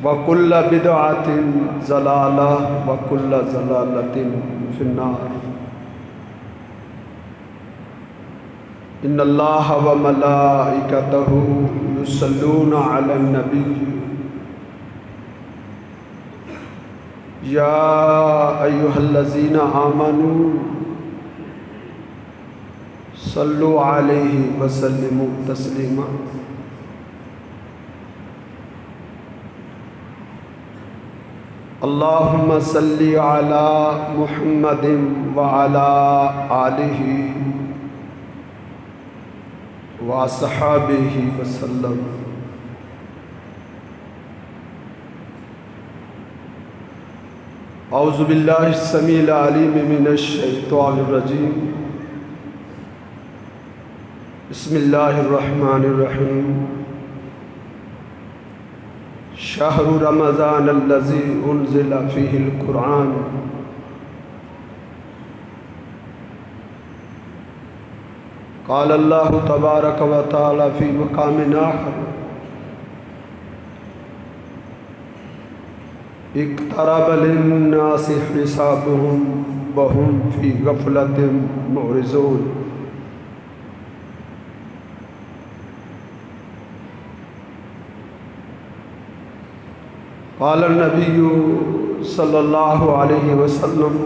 وَكُلَّ بِدْعَةٍ ضَلَالَةٍ وَكُلَّ ضَلَالَةٍ فِي النَّارِ۔ إِنَّ اللَّهَ وَمَلَائِكَتَهُ يُصَلُّونَ عَلَى النَّبِيِّ يَا أَيُّهَا الَّذِينَ آمَنُوا صَلُّوا عَلَيْهِ وَسَلِّمُوا تَسْلِيمًا۔ اللهم صل على محمد وعلى آله وصحابه وسلم۔ اعوذ باللہ السمیع العلیم من الشیطان الرجیم، بسم اللہ الرحمن الرحیم۔ شہر رمضان الذی انزل فیہ القرآن قال اللہ تبارک و تعالی فی مقام آخر اقترب للناس حسابهم وهم فی غفلۃ معرضون۔ قال النبی صلی اللہ علیہ وسلم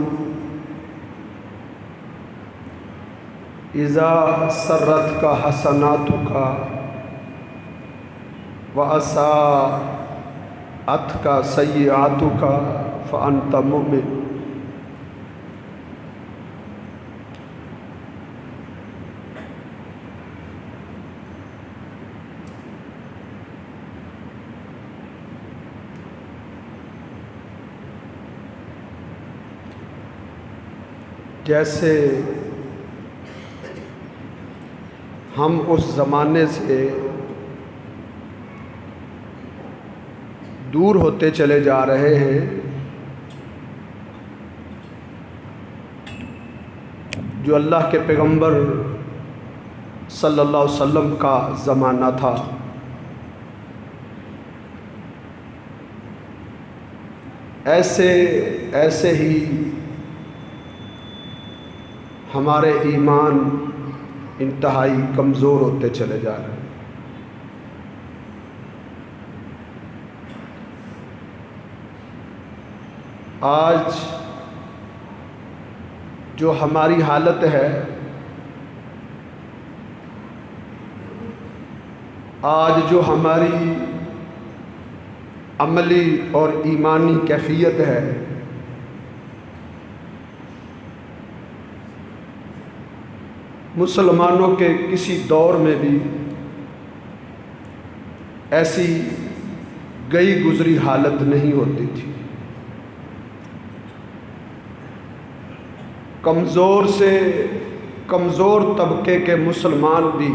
اذا سرتک حسناتک واساءتک سیئاتک فانت مؤمن۔ جیسے ہم اس زمانے سے دور ہوتے چلے جا رہے ہیں جو اللہ کے پیغمبر صلی اللہ علیہ وسلم کا زمانہ تھا، ایسے ہی ہمارے ایمان انتہائی کمزور ہوتے چلے جا رہے ہیں۔ آج جو ہماری حالت ہے، آج جو ہماری عملی اور ایمانی کیفیت ہے، مسلمانوں کے کسی دور میں بھی ایسی گئی گزری حالت نہیں ہوتی تھی۔ کمزور سے کمزور طبقے کے مسلمان بھی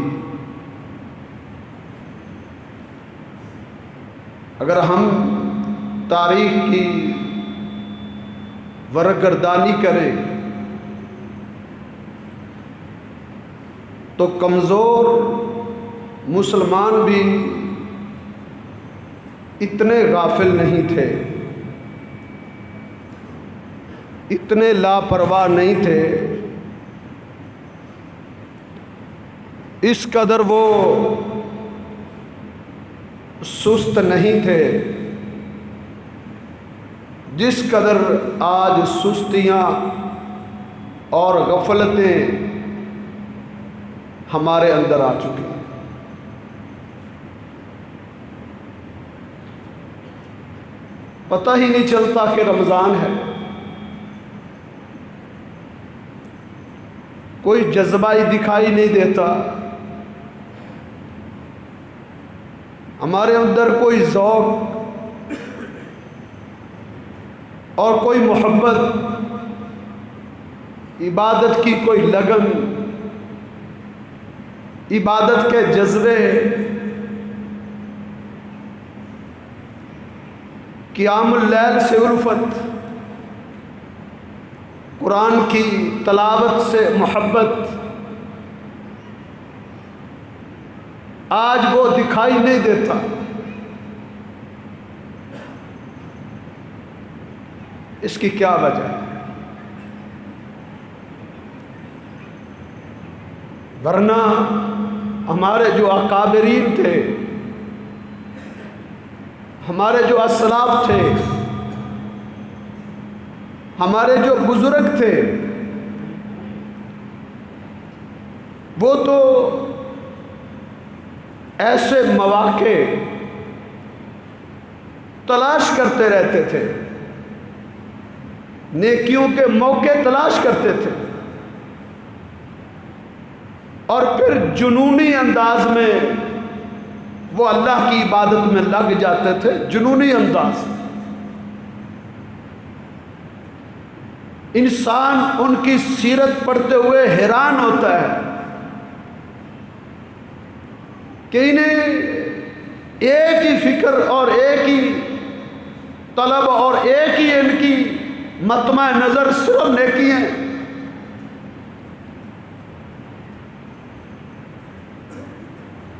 اگر ہم تاریخ کی ورقگردانی کریں تو کمزور مسلمان بھی اتنے غافل نہیں تھے، اتنے لاپرواہ نہیں تھے، اس قدر وہ سست نہیں تھے جس قدر آج سستیاں اور غفلتیں ہمارے اندر آ چکی ہیں۔ پتہ ہی نہیں چلتا کہ رمضان ہے، کوئی جذبہ ہی دکھائی نہیں دیتا، ہمارے اندر کوئی ذوق اور کوئی محبت، عبادت کی کوئی لگن، عبادت کے جذبے، قیام اللیل سے الفت، قرآن کی تلاوت سے محبت آج وہ دکھائی نہیں دیتا۔ اس کی کیا وجہ ہے؟ ورنہ ہمارے جو اکابرین تھے، ہمارے جو اسلاف تھے، ہمارے جو بزرگ تھے، وہ تو ایسے مواقع تلاش کرتے رہتے تھے، نیکیوں کے موقع تلاش کرتے تھے، اور پھر جنونی انداز میں وہ اللہ کی عبادت میں لگ جاتے تھے، جنونی انداز۔ انسان ان کی سیرت پڑھتے ہوئے حیران ہوتا ہے کہ انہیں ایک ہی فکر اور ایک ہی طلب اور ایک ہی ان کی مطمع نظر صرف نیکی ہیں۔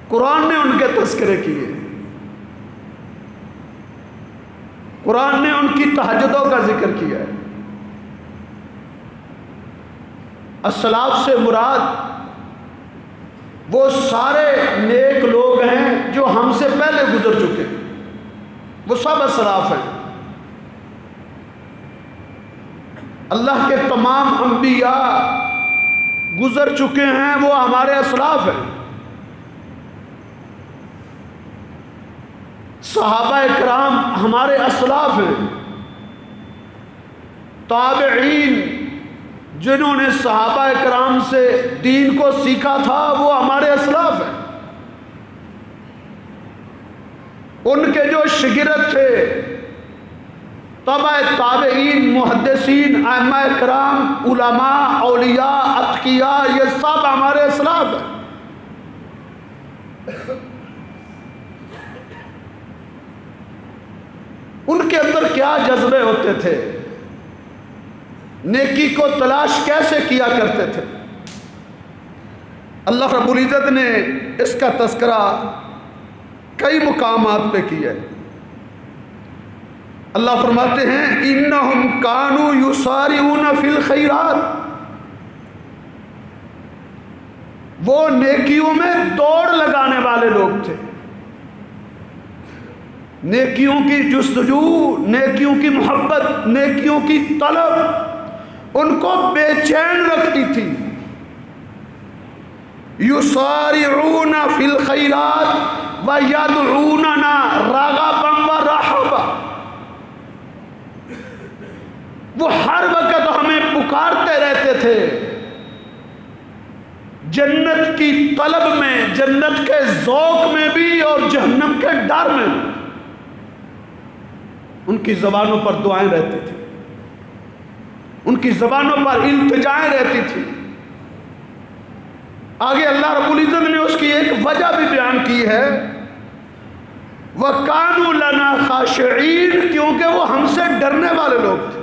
قرآن نے ان کے تذکرے کیے، قرآن نے ان کی تہجدوں کا ذکر کیا ہے۔ اسلاف سے مراد وہ سارے نیک لوگ ہیں جو ہم سے پہلے گزر چکے، وہ سب اسلاف ہیں۔ اللہ کے تمام انبیاء گزر چکے ہیں، وہ ہمارے اسلاف ہیں۔ صحابہ کرام ہمارے اسلاف ہیں۔ تابعین جنہوں نے صحابہ کرام سے دین کو سیکھا تھا، وہ ہمارے اسلاف ہیں۔ ان کے جو شاگرد تھے، تبع تابعین، محدثین، ائمہ کرام، علماء، اولیاء، اتقیاء، یہ سب ہمارے اسلاف ہیں۔ ان کے اندر کیا جذبے ہوتے تھے، نیکی کو تلاش کیسے کیا کرتے تھے؟ اللہ رب العزت نے اس کا تذکرہ کئی مقامات پہ کیا ہے۔ اللہ فرماتے ہیں انہم کانوا یسارعون فی الخیرات، وہ نیکیوں میں دوڑ لگانے والے لوگ تھے، نیکیوں کی جستجو، نیکیوں کی محبت، نیکیوں کی طلب ان کو بے چین رکھتی تھی۔ یسارعون فی الخیرات ویدعوننا رغبا ورہبا، وہ ہر وقت ہمیں پکارتے رہتے تھے جنت کی طلب میں، جنت کے ذوق میں بھی اور جہنم کے ڈر میں بھی۔ ان کی زبانوں پر دعائیں رہتی تھی، ان کی زبانوں پر التجائیں رہتی تھی۔ آگے اللہ رب العزت نے اس کی ایک وجہ بھی بیان کی ہے، وَكَانُوا لَنَا خَاشِعِينَ، کیونکہ وہ ہم سے ڈرنے والے لوگ تھے۔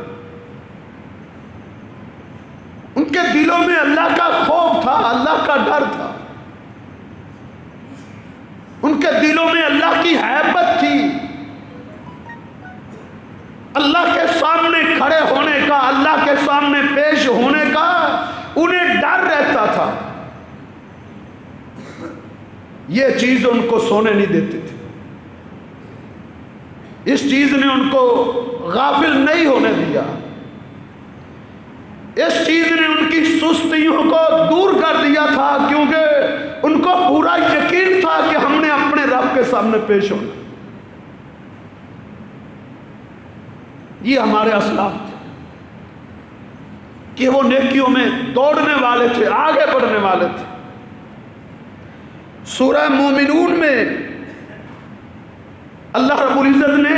ان کے دلوں میں اللہ کا خوف تھا، اللہ کا ڈر تھا، ان کے دلوں میں اللہ کی ہیبت تھی، اللہ کے سامنے کھڑے ہونے کا، اللہ کے سامنے پیش ہونے کا انہیں ڈر رہتا تھا۔ یہ چیز ان کو سونے نہیں دیتی تھی، اس چیز نے ان کو غافل نہیں ہونے دیا، اس چیز نے ان کی سستیوں کو دور کر دیا تھا، کیونکہ ان کو پورا یقین تھا کہ ہم نے اپنے رب کے سامنے پیش ہونا۔ یہ ہمارے اسلاف تھے کہ وہ نیکیوں میں دوڑنے والے تھے، آگے بڑھنے والے تھے۔ سورہ مومنون میں اللہ رب العزت نے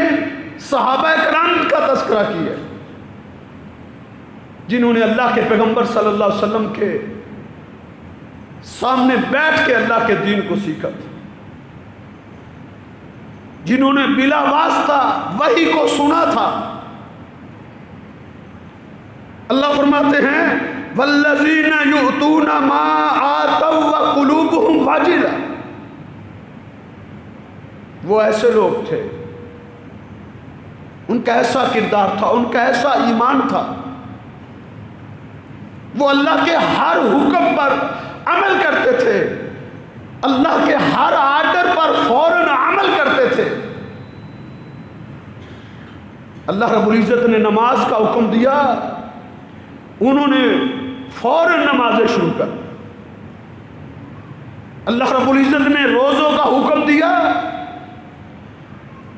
صحابہ کرام کا تذکرہ کیا ہے، جنہوں نے اللہ کے پیغمبر صلی اللہ علیہ وسلم کے سامنے بیٹھ کے اللہ کے دین کو سیکھا تھا، جنہوں نے بلا واسطہ وحی کو سنا تھا۔ اللہ فرماتے ہیں والذین یؤتون ما آتوا وقلوبہم وجلہ، وہ ایسے لوگ تھے ان کا ایسا کردار تھا، ان کا ایسا ایمان تھا، وہ اللہ کے ہر حکم پر عمل کرتے تھے، اللہ کے ہر آرڈر پر فوراً عمل کرتے تھے۔ اللہ رب العزت نے نماز کا حکم دیا، انہوں نے فوراً نمازیں شروع کر۔ اللہ رب العزت نے روزوں کا حکم دیا،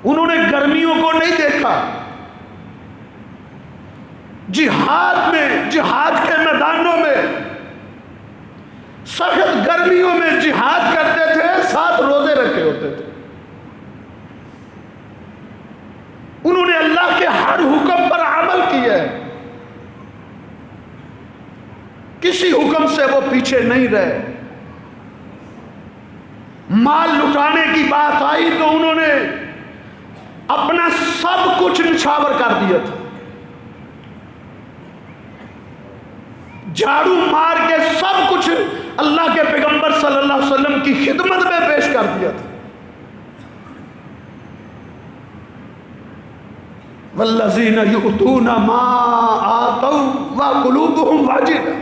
انہوں نے گرمیوں کو نہیں دیکھا، جہاد میں، جہاد کے میدانوں میں سخت گرمیوں میں جہاد کرتے تھے، 7 روزے رکھے ہوتے تھے۔ انہوں نے اللہ کے ہر حکم پر عمل کیا ہے، کسی حکم سے وہ پیچھے نہیں رہے۔ مال لٹانے کی بات آئی تو انہوں نے اپنا سب کچھ نچھاور کر دیا تھا، جھاڑو مار کے سب کچھ اللہ کے پیغمبر صلی اللہ علیہ وسلم کی خدمت میں پیش کر دیا تھا۔ والذین یؤتون ما آتوا وقلوبهم وجلة،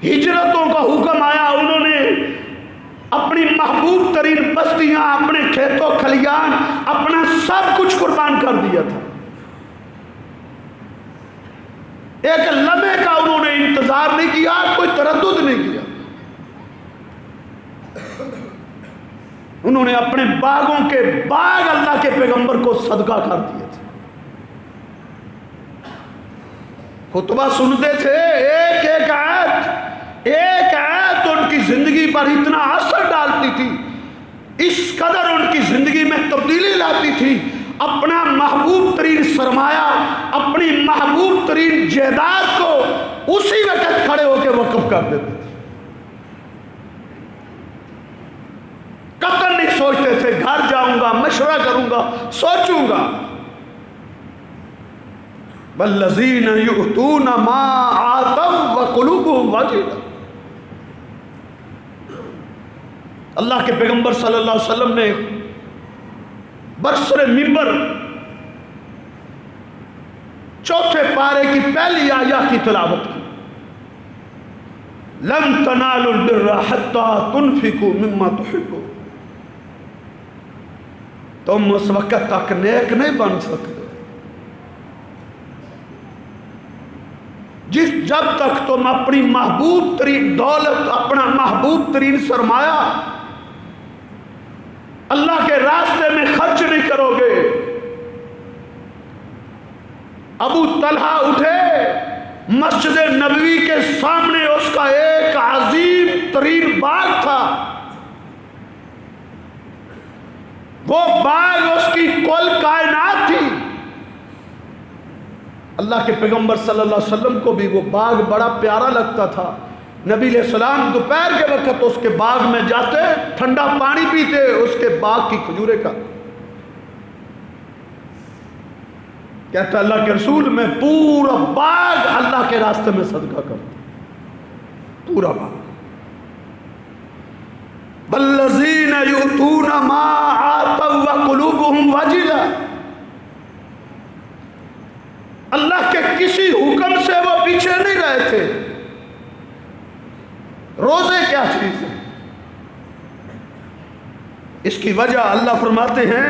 ہجرتوں کا حکم آیا، انہوں نے اپنی محبوب ترین بستیاں، اپنے کھیت و کھلیان، اپنا سب کچھ قربان کر دیا تھا۔ ایک لمحے کا انہوں نے انتظار نہیں کیا، کوئی تردد نہیں کیا، انہوں نے اپنے باغوں کے باغ اللہ کے پیغمبر کو صدقہ کر دیے تھے۔ خطبہ سنتے تھے، ایک آیت ان کی زندگی پر اتنا اثر ڈالتی تھی، اس قدر ان کی زندگی میں تبدیلی لاتی تھی، اپنا محبوب ترین سرمایہ، اپنی محبوب ترین جائیداد کو اسی وقت کھڑے ہو کے وقف کر دیتے تھے۔ قطعاً نہیں سوچتے تھے گھر جاؤں گا، مشورہ کروں گا، سوچوں گا۔ والذین یؤتون ما آتوا وقلوبهم وجلة، اللہ کے پیغمبر صلی اللہ علیہ وسلم نے برسر منبر 4 پارے کی پہلی آیہ کی تلاوت کی، لن تنالوا البر حتى تنفقوا مما تحبون، تم اس وقت تک نیک نہیں بن سکتے جب تک تم اپنی محبوب ترین دولت، اپنا محبوب ترین سرمایہ اللہ کے راستے میں خرچ نہیں کرو گے۔ ابو طلحہ اٹھے، مسجد نبوی کے سامنے اس کا ایک عظیم ترین باغ تھا، وہ باغ اس کی کل کائنات تھی۔ اللہ کے پیغمبر صلی اللہ علیہ وسلم کو بھی وہ باغ بڑا پیارا لگتا تھا۔ نبی علیہ السلام دوپہر کے وقت اس کے باغ میں جاتے، ٹھنڈا پانی پیتے، اس کے باغ کی کھجورے کا۔ کہتا اللہ کے رسول میں پورا باغ اللہ کے راستے میں صدقہ کرتا، پورا باغ۔ والذین یؤتون ما آتوا وقلوبهم وجلة، اللہ کے کسی حکم سے وہ پیچھے نہیں رہے تھے۔ روزے کیا چیز ہے؟ اس کی وجہ اللہ فرماتے ہیں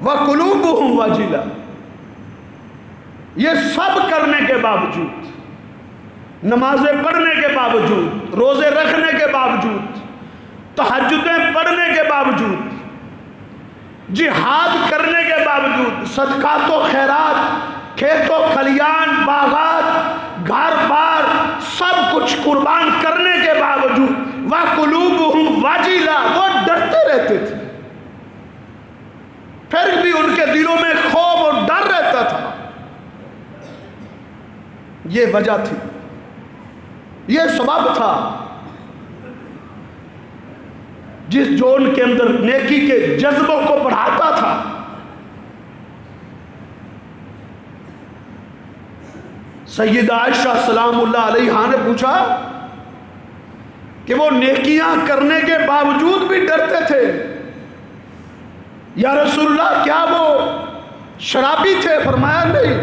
وَقُلُوبُهُمْ وَجِلَةٌ، یہ سب کرنے کے باوجود، نمازیں پڑھنے کے باوجود، روزے رکھنے کے باوجود، تہجدیں پڑھنے کے باوجود، جہاد کرنے کے باوجود، صدقات و خیرات، کھیت و کھلیان، باغات، گھر بار، سب کچھ قربان کرنے کے باوجود وَقُلُوبُهُمْ وَجِلَةٌ، وہ ڈرتے رہتے تھے، پھر بھی ان کے دلوں میں خوف اور ڈر رہتا تھا۔ یہ وجہ تھی، یہ سبب تھا جو ان کے اندر نیکی کے جذبوں کو بڑھاتا تھا۔ سیدہ عائشہ سلام اللہ علیہا نے پوچھا کہ وہ نیکیاں کرنے کے باوجود بھی ڈرتے تھے، یا رسول اللہ کیا وہ شرابی تھے؟ فرمایا نہیں،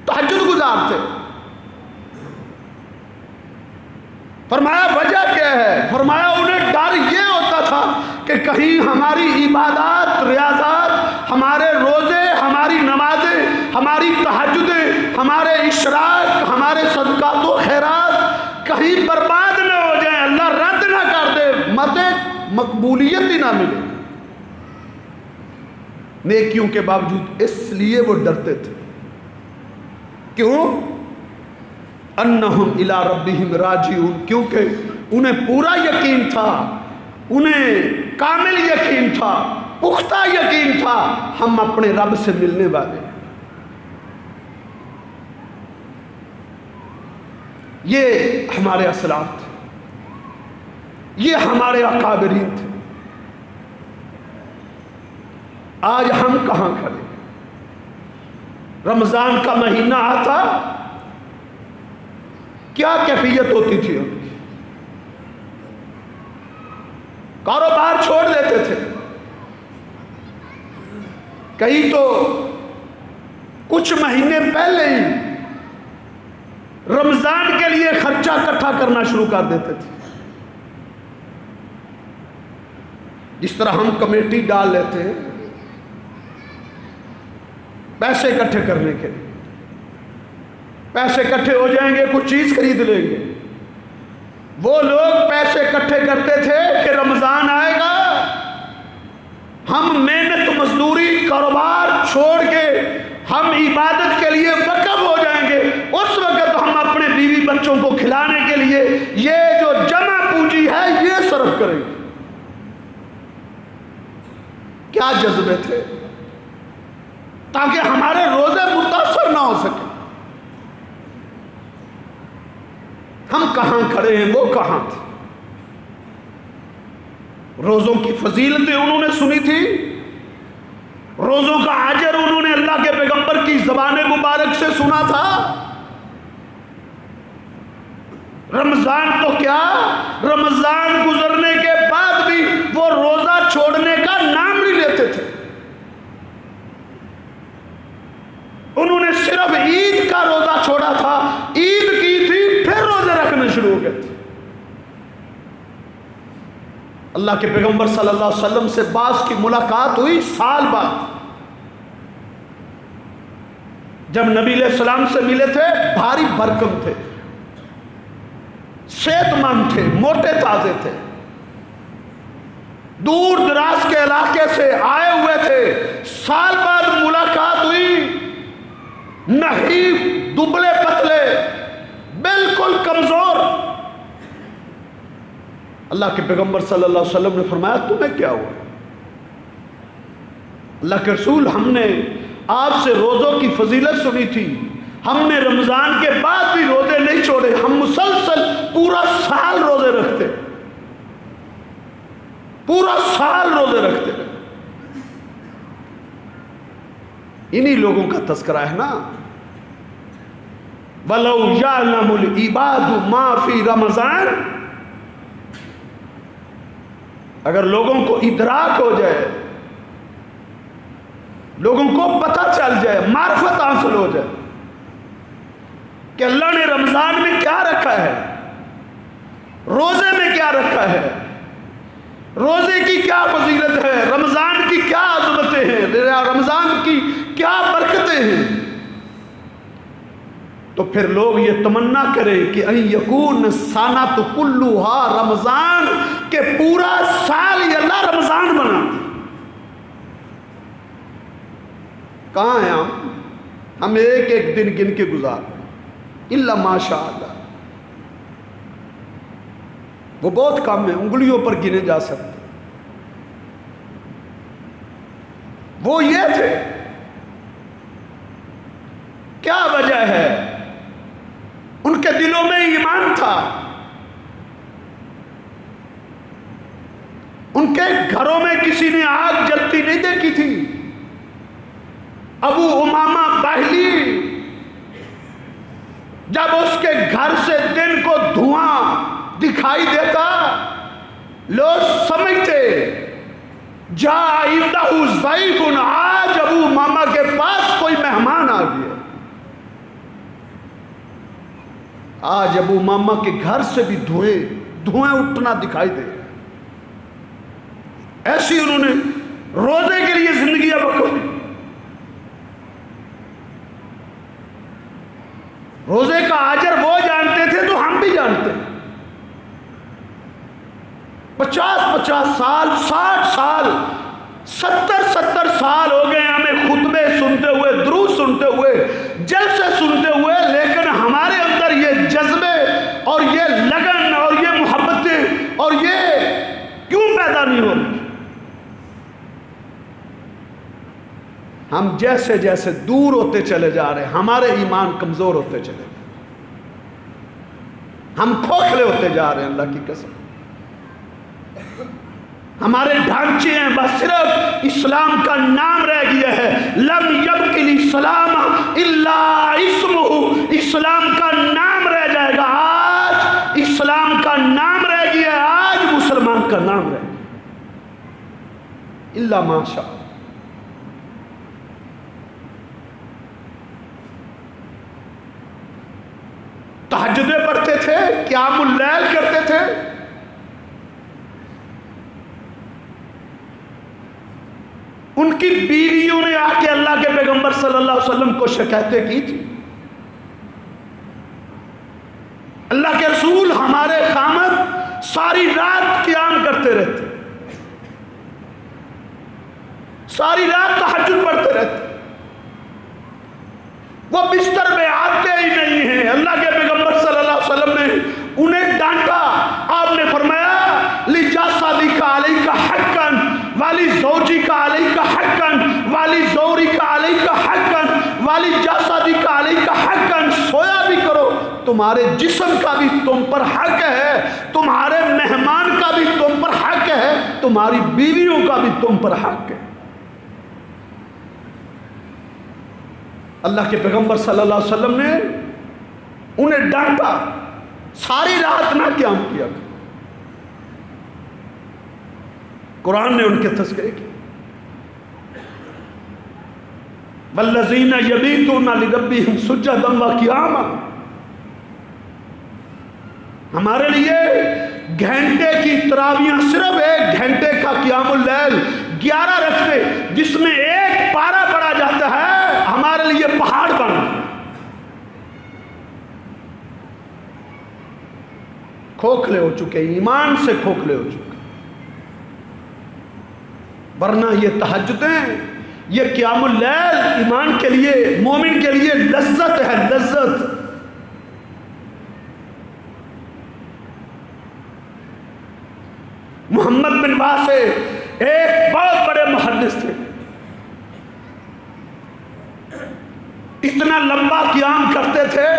تہجد گزار تھے۔ فرمایا وجہ کیا ہے؟ فرمایا انہیں ڈر یہ ہوتا تھا کہ کہیں ہماری عبادات، ریاضات، ہمارے روزے، ہماری نمازیں، ہماری تہجدیں، ہمارے اشراق، ہمارے صدقات و خیرات کہیں برباد نہ ہو جائیں، اللہ رد نہ کر دے، مقبولیت ہی نہ ملے نیکیوں کے باوجود۔ اس لیے وہ ڈرتے تھے۔ کیوں؟ انہم الی ربہم راجعون، کیونکہ انہیں پورا یقین تھا، انہیں کامل یقین تھا، پختہ یقین تھا، ہم اپنے رب سے ملنے والے۔ یہ ہمارے اسلاف تھے، یہ ہمارے اکابرین تھے۔ آج ہم کہاں کھڑے؟ رمضان کا مہینہ آتا، کیا کیفیت ہوتی تھی ان کی؟ کاروبار چھوڑ دیتے تھے، کئی تو کچھ مہینے پہلے ہی رمضان کے لیے خرچہ اکٹھا کرنا شروع کر دیتے تھے۔ جس طرح ہم کمیٹی ڈال لیتے ہیں پیسے اکٹھے کرنے کے لیے، پیسے اکٹھے ہو جائیں گے کچھ چیز خرید لیں گے، وہ لوگ پیسے اکٹھے کرتے تھے کہ رمضان آئے گا، ہم محنت مزدوری کاروبار چھوڑ کے ہم عبادت کے لیے وقف ہو جائیں گے، اس وقت ہم اپنے بیوی بچوں کو کھلانے کے لیے یہ جو جمع پونجی ہے یہ صرف کریں گے۔ کیا جذبے تھے، تاکہ ہمارے روزے متاثر نہ ہو سکے۔ ہم کہاں کھڑے ہیں، وہ کہاں تھے؟ روزوں کی فضیلتیں انہوں نے سنی تھی، روزوں کا اجر انہوں نے اللہ کے پیغمبر کی زبان مبارک سے سنا تھا۔ رمضان تو کیا، رمضان گزرنے کے بعد بھی وہ روزہ چھوڑنے کا نام نہیں لیتے تھے۔ انہوں نے صرف عید کا روزہ چھوڑا تھا، عید کی تھی پھر روزے رکھنے شروع ہو گئے تھے۔ اللہ کے پیغمبر صلی اللہ علیہ وسلم سے بعض کی ملاقات ہوئی سال بعد، جب نبی علیہ السلام سے ملے تھے بھاری بھرکم تھے، صحت مند تھے، موٹے تازے تھے، دور دراز کے علاقے سے آئے ہوئے تھے۔ سال بعد ملاقات ہوئی، نحیف، دبلے پتلے، بالکل کمزور۔ اللہ کے پیغمبر صلی اللہ علیہ وسلم نے فرمایا تمہیں کیا ہوا؟ اللہ کے رسول ہم نے آپ سے روزوں کی فضیلت سنی تھی، ہم نے رمضان کے بعد بھی روزے نہیں چھوڑے، ہم مسلسل پورا سال روزے رکھتے، پورا سال روزے رکھتے۔ انہی لوگوں کا تذکرہ ہے نا، وَلَوْ يَعْلَمُ الْعِبَادُ مَا فِي رَمَضَانَ، اگر لوگوں کو ادراک ہو جائے، لوگوں کو پتہ چل جائے، معرفت حاصل ہو جائے کہ اللہ نے رمضان میں کیا رکھا ہے، روزے میں کیا رکھا ہے، روزے کی کیا فضیلت ہے، رمضان کی کیا عظمتیں ہیں، رمضان کی کیا برکتیں ہیں، تو پھر لوگ یہ تمنا کریں کہ ان یکون سانۃ کلھا رمضان، کہ پورا سال یہ اللہ رمضان بنا دے۔ کہاں ہیں ہم ایک ایک دن گن کے گزار رہے ہیں، الا ماشاء اللہ، وہ بہت کم ہیں، انگلیوں پر گنے جا سکتے۔ وہ یہ تھے، کیا وجہ ہے؟ ان کے دلوں میں ایمان تھا، ان کے گھروں میں کسی نے آگ جلتی نہیں دیکھی تھی۔ ابو امامہ باہلی جب اس کے گھر سے دن کو دھواں دکھائی دیتا، لوگ سمجھتے جا عندہ ضیف، آج ابو ماما کے پاس کوئی مہمان آ گیا. آج ابو ماما کے گھر سے بھی دھوئیں اٹھنا دکھائی دے. ایسی انہوں نے روزے کے لیے زندگیاں بکھولی. روزے کا اجر وہ جانتے تھے تو ہم بھی جانتے ہیں. 50 سال، 60 سال، 70 سال ہو گئے ہمیں خطبے سنتے ہوئے، درود سنتے ہوئے، جلسے سنتے ہوئے، لیکن ہمارے اندر یہ جذبے اور یہ لگن اور یہ محبتیں اور یہ کیوں پیدا نہیں ہو رہی؟ ہم جیسے جیسے دور ہوتے چلے جا رہے ہیں، ہمارے ایمان کمزور ہوتے چلے جا رہے ہیں، ہم کھوکھلے ہوتے جا رہے ہیں. اللہ کی قسم ہمارے ڈھانچے ہیں بس صرف اسلام کا نام رہ گیا ہے. لم یبق الاسلام الا اسمہ، اسلام کا نام رہ جائے گا. آج اسلام کا نام رہ گیا ہے، آج مسلمان کا نام رہ گیا. الا ماشاء اللہ. تہجدیں پڑھتے تھے، قیام اللیل کرتے تھے. ان کی بیویوں نے آ کے اللہ کے پیغمبر صلی اللہ علیہ وسلم کو شکایتیں کی تھی. اللہ کے رسول ہمارے خامد ساری رات قیام کرتے رہتے، ساری رات تہجد پڑھتے رہتے، وہ بستر میں آتے ہی نہیں ہیں. اللہ کے پیغمبر صلی اللہ علیہ وسلم نے انہیں ڈانٹا. آپ نے فرمایا لِجَسَدِكَ عَلَيْكَ حَقًّا وَلِزَوْجِكَ عَلَيْكَ حَقًّا وَلِزَوْرِكَ عَلَيْكَ حَقًّا وَلِجَسَدِكَ عَلَيْكَ حَقًّا. سویا بھی کرو، تمہارے جسم کا بھی تم پر حق ہے، تمہارے مہمان کا بھی تم پر حق ہے، تمہاری بیویوں کا بھی تم پر حق ہے. اللہ کے پیغمبر صلی اللہ علیہ وسلم نے انہیں ڈانٹا، ساری رات نہ قیام کیا. قرآن نے ان کے تذکرے کیے. والذین یبیتون لربہم سجدا وقیاما. ہمارے لیے گھنٹے کی تراویح صرف 1 گھنٹے کا قیام اللیل 11 رکھتے جس میں 1 پارہ پڑھا جاتا ہے، ہمارے لیے پہاڑ بن گیا. کھوکھلے ہو چکے، ایمان سے کھوکھلے ہو چکے. ورنہ یہ تہجدیں، یہ قیام اللیل ایمان کے لیے، مومن کے لیے لذت ہے، لذت. محمد بن واسع ایک بہت بڑے محدث تھے. اتنا لمبا قیام کرتے تھے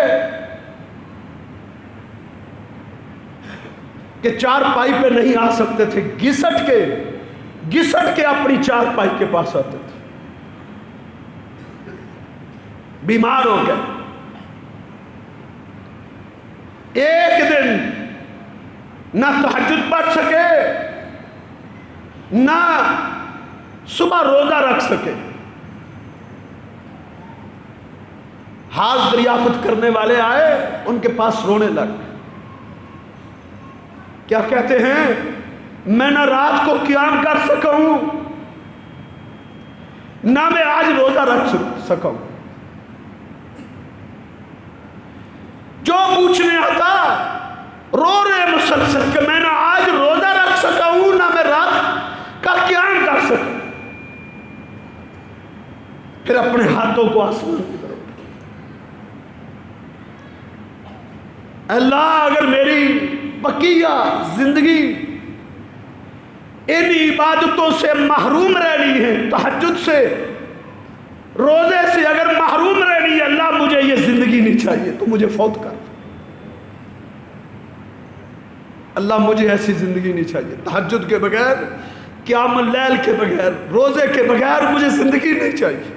کہ چارپائی پہ نہیں آ سکتے تھے، گھسٹ کے اپنی چارپائی کے پاس آتے تھے. بیمار ہو گئے. ایک دن نہ تہجد پڑھ سکے، نہ صبح روزہ رکھ سکے. حال دریافت کرنے والے آئے، ان کے پاس رونے لگ. کیا کہتے ہیں؟ میں نہ رات کو قیام کر سکا ہوں، نہ میں آج روزہ رکھ سکا ہوں. جو پوچھنے آتا رو رہے مسلسل کہ میں نہ آج روزہ رکھ سکا ہوں، نہ میں رات کا قیام کر سکا. پھر اپنے ہاتھوں کو آسمان کی طرف، اللہ اگر میری بقیہ زندگی ان عبادتوں سے محروم رہنی ہے، تہجد سے، روزے سے اگر محروم رہنی ہے، اللہ مجھے یہ زندگی نہیں چاہیے، تو مجھے فوت کر. اللہ مجھے ایسی زندگی نہیں چاہیے. تہجد کے بغیر، قیام اللیل کے بغیر، روزے کے بغیر مجھے زندگی نہیں چاہیے.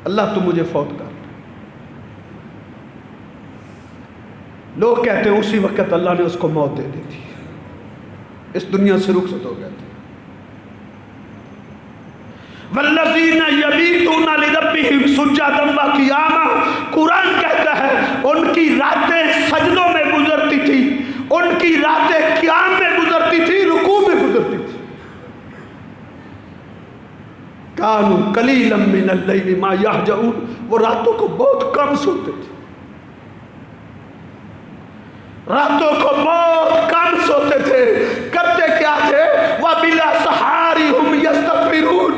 اللہ تو مجھے فوت کر. لوگ کہتے ہیں اسی وقت اللہ نے اس کو موت دے دی تھی. اس دنیا سے رخصت ہو گئے تھے۔ والذین یبیتون لربہم سجدا وقیاما، قرآن کہتا ہے ان کی راتیں سجدوں میں گزرتی تھی، ان کی راتیں قیام میں گزرتی تھی، رکوع میں گزرتی تھی۔ کانوا قلیلا من اللیل ما یہجعون، وہ راتوں کو بہت کم سوتے تھے، راتوں کو بہت کم سوتے تھے۔ کرتے کیا تھے؟ وبالاسحار هم یستغفرون،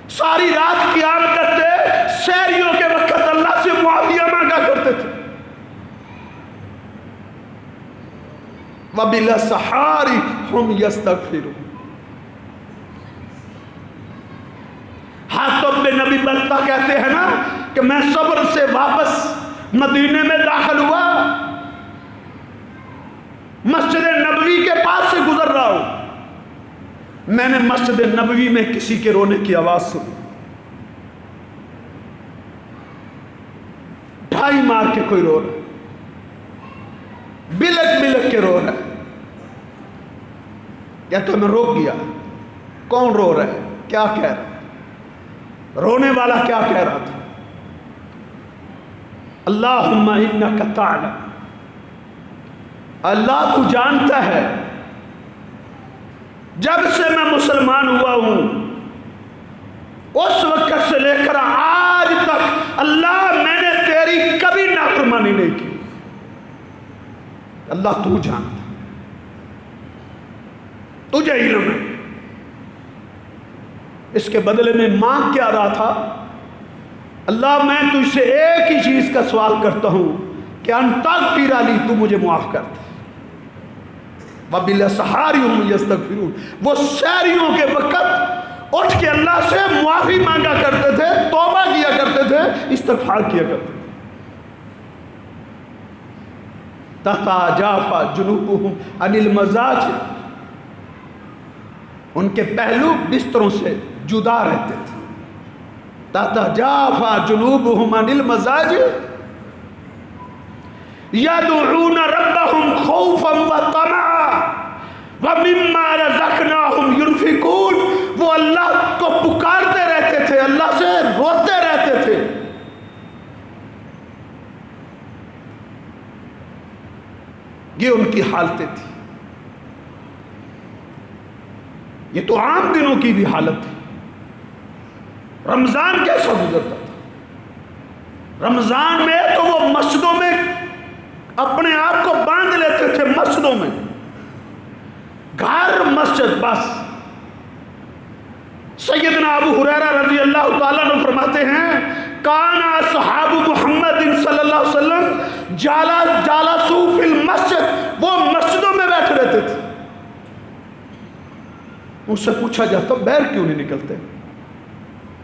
ساری رات قیام کرتے، سحریوں کے وقت اللہ سے معافیہ مانگا کرتے تھے۔ وبالاسحار هم یستغفرون۔ حاتب بن نبی بلتا کہتے ہیں نا کہ میں صبر سے واپس مدینے میں داخل ہوا، مسجد نبوی کے پاس سے گزر رہا ہوں، میں نے مسجد نبوی میں کسی کے رونے کی آواز سنی، ڈھائی مار کے کوئی رو رہا ہے، بلک بلک کے رو رہا ہے۔ کہتا ہے میں روک گیا، کون رو رہا ہے، کیا کہہ رہا ہے؟ رونے والا کیا کہہ رہا تھا؟ اللہم انک تعلم، اللہ تو جانتا ہے جب سے میں مسلمان ہوا ہوں اس وقت سے لے کر آج تک اللہ میں نے تیری کبھی نافرمانی نہیں کی، اللہ تو جانتا، تجھے علم ہے۔ اس کے بدلے میں مانگ کیا رہا تھا؟ اللہ میں تجھ سے ایک ہی چیز کا سوال کرتا ہوں کہ ان تغفر لی، تو مجھے معاف کر دے۔ وبالاسحار هم یستغفرون، وہ سحریوں کے وقت اٹھ کے اللہ سے معافی مانگا کرتے تھے، توبہ کیا کرتے تھے، استغفار کیا کرتے تھے۔ تتجافی جنوبهم عن المضاجع، ان کے پہلو بستروں سے جدا رہتے تھے۔ تتجافی جنوبهم عن المضاجع یدعون ربهم خوفا وطمعا ومما رزقناهم ينفقون، وہ اللہ کو پکارتے رہتے تھے، اللہ سے روتے رہتے تھے۔ یہ ان کی حالتیں تھی۔ یہ تو عام دنوں کی بھی حالت تھی۔ رمضان کیسا گزرتا تھا؟ رمضان میں تو وہ مسجدوں میں اپنے آپ کو باندھ لیتے تھے، مسجدوں میں، گھر مسجد بس۔ سیدنا ابو ہریرہ رضی اللہ تعالیٰ عنہ فرماتے ہیں کان اصحاب محمد صلی اللہ علیہ وسلم جالسوا فی المسجد، وہ مسجدوں میں بیٹھے رہتے تھے۔ ان سے پوچھا جاتا باہر کیوں نہیں نکلتے؟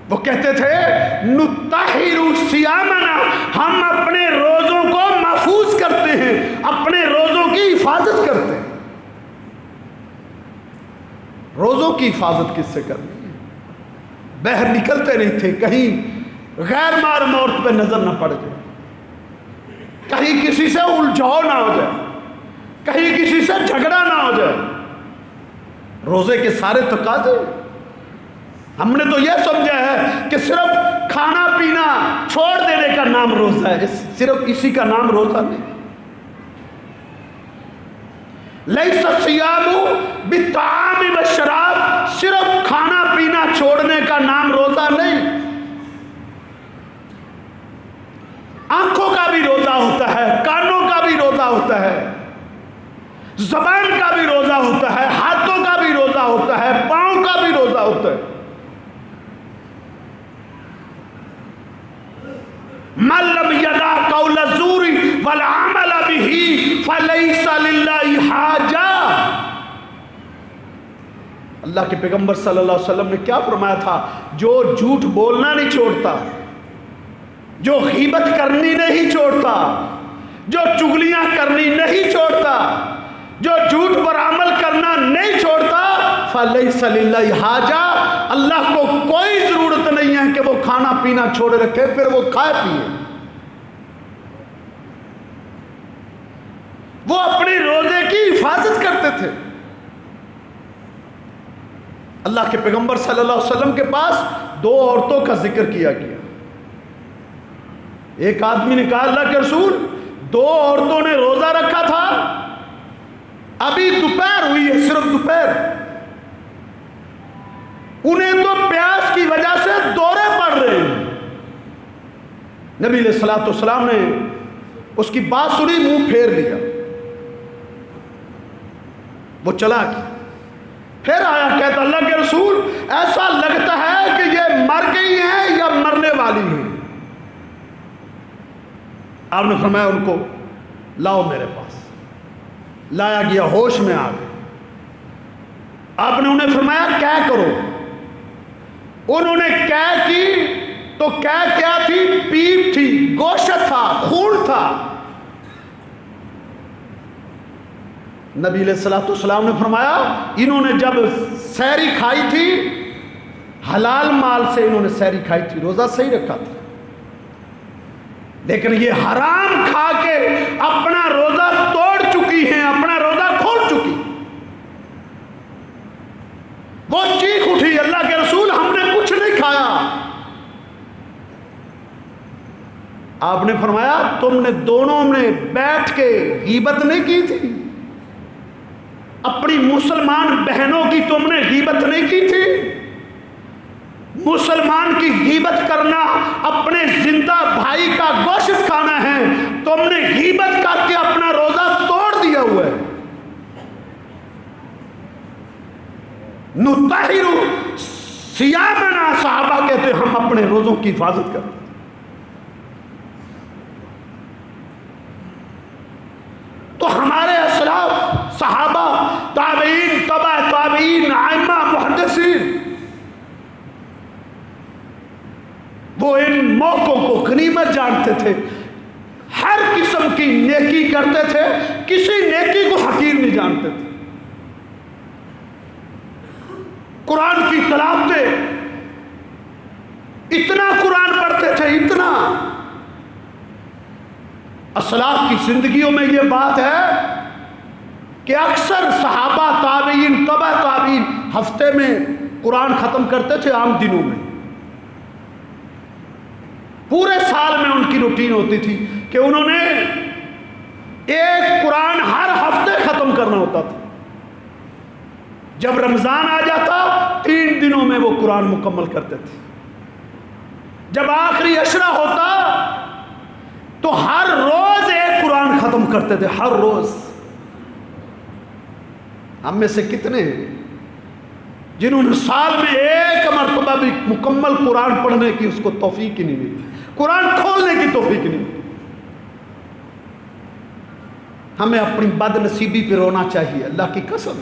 وہ کہتے تھے نطہر صیامنا، ہم اپنے روزوں کو محفوظ کرتے ہیں، اپنے روزوں کی حفاظت کرتے ہیں۔ روزوں کی حفاظت کس سے کرنی ہے؟ باہر نکلتے نہیں تھے، کہیں غیر محرم عورت پہ نظر نہ پڑ جائے، کہیں کسی سے الجھاؤ نہ ہو جائے، کہیں کسی سے جھگڑا نہ ہو جائے۔ روزے کے سارے تقاضے، ہم نے تو یہ سمجھا ہے کہ صرف کھانا پینا چھوڑ دینے کا نام روزہ ہے، صرف اسی کا نام روزہ نہیں۔ لیس الصیام بالطعام والشراب، صرف کھانا پینا چھوڑنے کا نام روزہ نہیں۔ آنکھوں کا بھی روزہ ہوتا ہے، کانوں کا بھی روزہ ہوتا ہے، زبان کا بھی روزہ ہوتا ہے، ہاتھوں کا بھی روزہ ہوتا ہے، پاؤں کا بھی روزہ ہوتا ہے۔ من لم یدع قول الزور والعمل به فلیس للہ حاجہ۔ اللہ کے پیغمبر صلی اللہ علیہ وسلم نے کیا فرمایا تھا؟ جو جھوٹ بولنا نہیں چھوڑتا، جو غیبت کرنی نہیں چھوڑتا، جو چغلیاں کرنی نہیں چھوڑتا، جو جھوٹ پر عمل کرنا نہیں چھوڑتا، فلیس للہ حاجہ، اللہ کو کوئی ضرورت نہیں ہے کہ وہ کھانا پینا چھوڑے رکھے پھر وہ کھائے پیے۔ وہ اپنے روزے کی حفاظت کرتے تھے. اللہ کے پیغمبر صلی اللہ علیہ وسلم کے پاس 2 عورتوں کا ذکر کیا گیا. ایک آدمی نے کہا اللہ کے رسول 2 عورتوں نے روزہ رکھا تھا, ابھی دوپہر ہوئی ہے, صرف دوپہر, انہیں تو پیاس کی وجہ سے دورے پڑ رہے ہیں. نبی علیہ الصلوۃ والسلام نے اس کی بات سنی, منہ پھیر لیا, وہ چلا گیا. پھر آیا کہتا اللہ کے رسول ایسا لگتا ہے کہ یہ مر گئی ہیں یا مرنے والی ہیں. آپ نے فرمایا ان کو لاؤ میرے پاس. لایا گیا, ہوش میں آ گئے. آپ نے انہیں فرمایا کیا کرو. انہوں نے کیا کی تو کیا تھی؟ پیپ تھی, گوشت تھا, خون تھا. نبی علیہ الصلوۃ والسلام نے فرمایا انہوں نے جب سحری کھائی تھی حلال مال سے, انہوں نے سحری کھائی تھی, روزہ صحیح رکھا تھا, لیکن یہ حرام کھا کے اپنا روزہ توڑ چکی ہیں, اپنا روزہ کھول چکی. وہ چیخ اٹھی اللہ کے رسول ہم نے کچھ نہیں کھایا. آپ نے فرمایا تم نے دونوں نے بیٹھ کے غیبت نہیں کی تھی؟ اپنی مسلمان بہنوں کی تم نے غیبت نہیں کی تھی؟ مسلمان کی غیبت کرنا اپنے زندہ بھائی کا گوشت کھانا ہے. تم نے غیبت کر کے اپنا روزہ توڑ دیا ہوا ہے. نطہر صیامنا, صحابہ کہتے ہم اپنے روزوں کی حفاظت کرتے. تو ہمارے اسلاف, صحابہ, تابعین, تبع تابعین, ائمہ, محدثین, وہ ان موقعوں کو غنیمت جانتے تھے, ہر قسم کی نیکی کرتے تھے, کسی نیکی کو حقیر نہیں جانتے تھے. قرآن کی تلاوتیں, اتنا قرآن پڑھتے تھے, اتنا. اسلاف کی زندگیوں میں یہ بات ہے کہ اکثر صحابہ, تابعین, تبع تابعین ہفتے میں قرآن ختم کرتے تھے, عام دنوں میں. پورے سال میں ان کی روٹین ہوتی تھی کہ انہوں نے ایک قرآن ہر ہفتے ختم کرنا ہوتا تھا. جب رمضان آ جاتا 3 دنوں میں وہ قرآن مکمل کرتے تھے. جب آخری عشرہ ہوتا تو ہر روز ایک قرآن ختم کرتے تھے, ہر روز. ہم میں سے کتنے ہیں جنہوں نے سال میں ایک مرتبہ بھی مکمل قرآن پڑھنے کی اس کو توفیق ہی نہیں ملی, قرآن کھولنے کی توفیق نہیں ملی. ہمیں اپنی بد نصیبی پہ رونا چاہیے, اللہ کی قسم.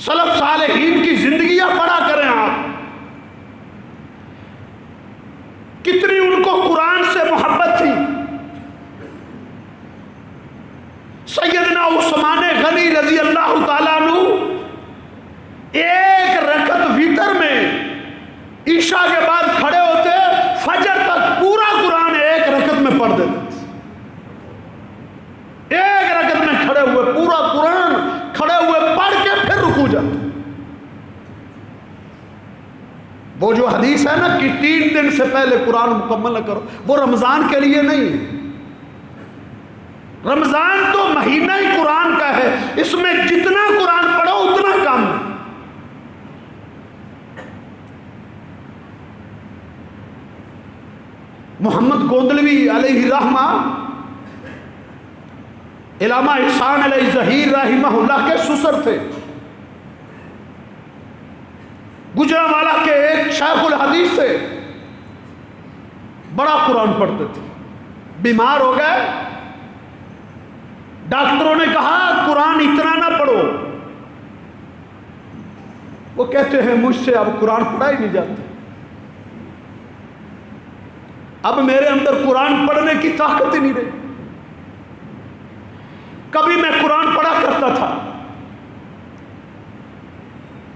سلف صالحین کی زندگیاں پڑھا کریں آپ, کتنی ان کو قرآن سے محبت تھی. سیدنا عثمان غنی رضی اللہ تعالیٰ عنہ ایک رکعت وتر میں عشاء کے بعد کھڑے ہوتے, فجر تک پورا قرآن ایک رکعت میں پڑھ دیتے تھے. ایک رکعت میں کھڑے ہوئے پورا قرآن کھڑے ہوئے پڑھ کے پھر رکوع جاتے. وہ جو حدیث ہے نا کہ 3 دن سے پہلے قرآن مکمل نہ کرو, وہ رمضان کے لیے نہیں. رمضان تو مہینہ ہی قرآن کا ہے, اس میں جتنا قرآن پڑھو اتنا کم ہے. محمد گوندلوی علیہ رحمہ, علامہ احسان علیہ ظہیر رحمہ اللہ کے سسر تھے. گجرانوالہ کے ایک شیخ الحدیث تھے, بڑا قرآن پڑھتے تھے. بیمار ہو گئے, ڈاکٹروں نے کہا قرآن اتنا نہ پڑھو. وہ کہتے ہیں مجھ سے اب قرآن پڑھا ہی نہیں جاتا, اب میرے اندر قرآن پڑھنے کی طاقت ہی نہیں رہی. کبھی میں قرآن پڑھا کرتا تھا,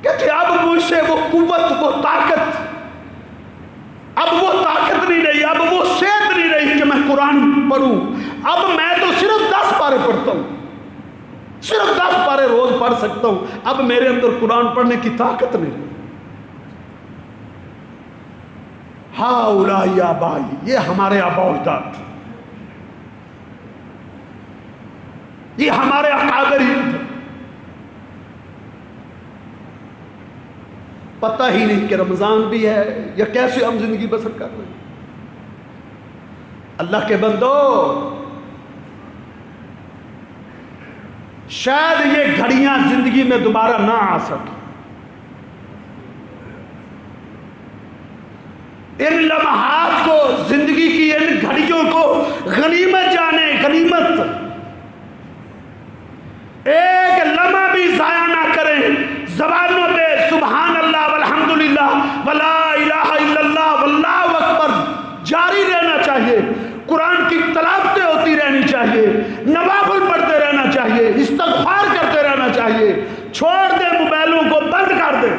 کہتے اب مجھ سے وہ قوت, وہ طاقت, اب وہ طاقت نہیں رہی, اب وہ صحت نہیں رہی کہ میں قرآن پڑھوں. سکتا ہوں، اب میرے اندر قرآن پڑھنے کی طاقت نہیں رہی۔ ہؤلاء آبائی، یہ ہمارے آباء و اجداد تھے، یہ ہمارے اکابرین تھے۔ پتہ ہی نہیں کہ رمضان بھی ہے یا کیسے ہم زندگی بسر کر رہے ہیں۔ اللہ کے بندو، شاید یہ گھڑیاں زندگی میں دوبارہ نہ آ سکیں، ان لمحات کو، زندگی کی ان گھڑیوں کو غنیمت جانے، غنیمت، ایک لمحہ بھی ضائع نہ کریں۔ زبانوں پہ سبحان اللہ والحمدللہ ولا الہ الا اللہ واللہ اکبر جاری رہنا چاہیے، قرآن کی تلاوتیں ہوتی رہنی چاہیے، نوافل پڑھتے رہنا چاہیے، استغفار کرتے رہنا چاہیے۔ چھوڑ دیں موبائلوں کو، بند کر دیں،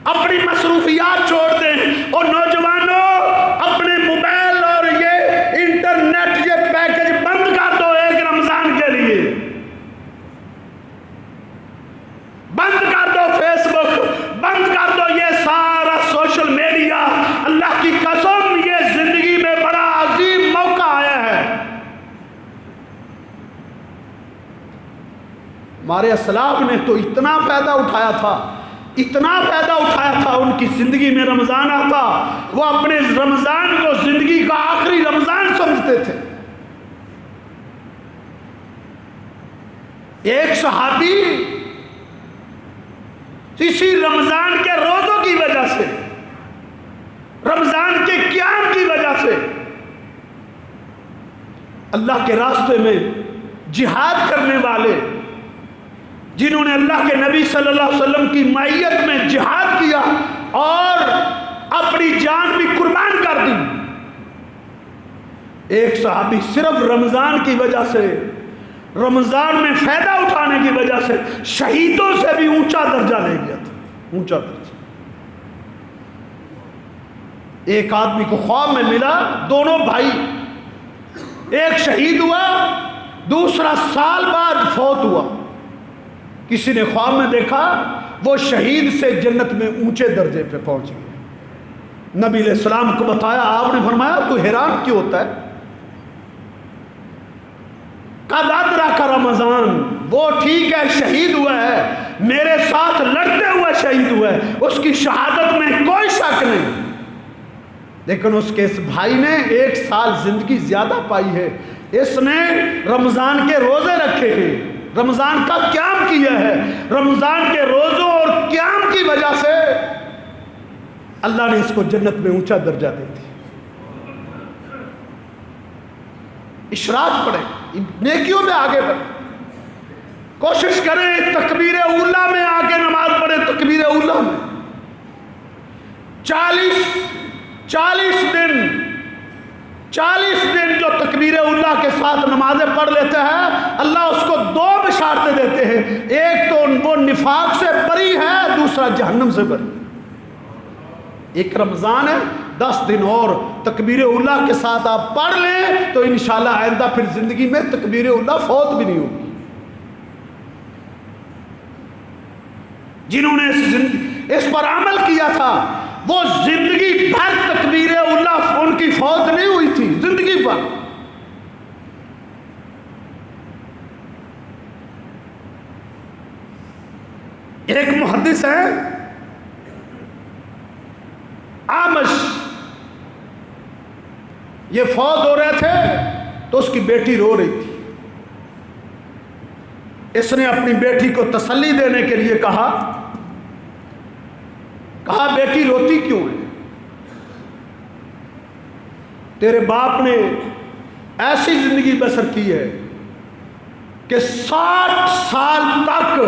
اپنی مصروفیات چھوڑ دیں۔ اور نوجوانوں، اپنے موبائل اور یہ انٹرنیٹ یہ پیکج بند کر دو ایک رمضان کے لیے، بند کر دو فیس بک، بند کر دو یہ سارا سوشل میڈیا۔ اللہ کی قسم، یہ زندگی میں بڑا عظیم موقع آیا ہے۔ ہمارے اسلاف نے تو اتنا فائدہ اٹھایا تھا، اتنا فائدہ اٹھایا تھا، ان کی زندگی میں رمضان آتا، وہ اپنے رمضان کو زندگی کا آخری رمضان سمجھتے تھے۔ ایک صحابی اسی رمضان کے روزوں کی وجہ سے، رمضان کے قیام کی وجہ سے اللہ کے راستے میں جہاد کرنے والے، جنہوں نے اللہ کے نبی صلی اللہ علیہ وسلم کی معیت میں جہاد کیا اور اپنی جان بھی قربان کر دی، ایک صحابی صرف رمضان کی وجہ سے، رمضان میں فائدہ اٹھانے کی وجہ سے شہیدوں سے بھی اونچا درجہ لے گیا تھا، اونچا درجہ۔ ایک آدمی کو خواب میں ملا، دونوں بھائی، ایک شہید ہوا، دوسرا سال بعد فوت ہوا۔ کسی نے خواب میں دیکھا وہ شہید سے جنت میں اونچے درجے پہ پہنچ گئے۔ نبی علیہ السلام کو بتایا، آپ نے فرمایا تو حیران کیوں ہوتا ہے؟ قد ادرک رمضان، وہ ٹھیک ہے شہید ہوا ہے، میرے ساتھ لڑتے ہوئے شہید ہوا ہے، اس کی شہادت میں کوئی شک نہیں، لیکن اس کے اس بھائی نے 1 سال زندگی زیادہ پائی ہے، اس نے رمضان کے روزے رکھے ہیں، رمضان کا قیام کیا ہے، رمضان کے روزوں اور قیام کی وجہ سے اللہ نے اس کو جنت میں اونچا درجہ دے دیا۔ اشراق پڑھیں، نیکیوں میں آگے بڑھیں، کوشش کریں تکبیر اولا میں آ کے نماز پڑھیں، تکبیر اولا میں 40 دن جو تکبیر اولا کے ساتھ نمازیں پڑھ لیتے ہیں، اللہ اس کو 2 بشارتیں دیتے ہیں، ایک تو وہ نفاق سے بری ہے، دوسرا جہنم سے بری۔ ایک رمضان ہے، 10 دن اور تکبیر اولا کے ساتھ آپ پڑھ لیں تو انشاءاللہ آئندہ پھر زندگی میں تکبیر اولا فوت بھی نہیں ہوگی۔ جنہوں نے اس پر عمل کیا تھا وہ زندگی بھر تکبیر اولا ان کی فوت نہیں ہوئی تھی، زندگی بھر۔ ایک محدث ہے آمش، یہ فوت ہو رہے تھے تو اس کی بیٹی رو رہی تھی، اس نے اپنی بیٹی کو تسلی دینے کے لیے کہا بیٹی روتی کیوں ہے؟ تیرے باپ نے ایسی زندگی بسر کی ہے کہ 60 سال تک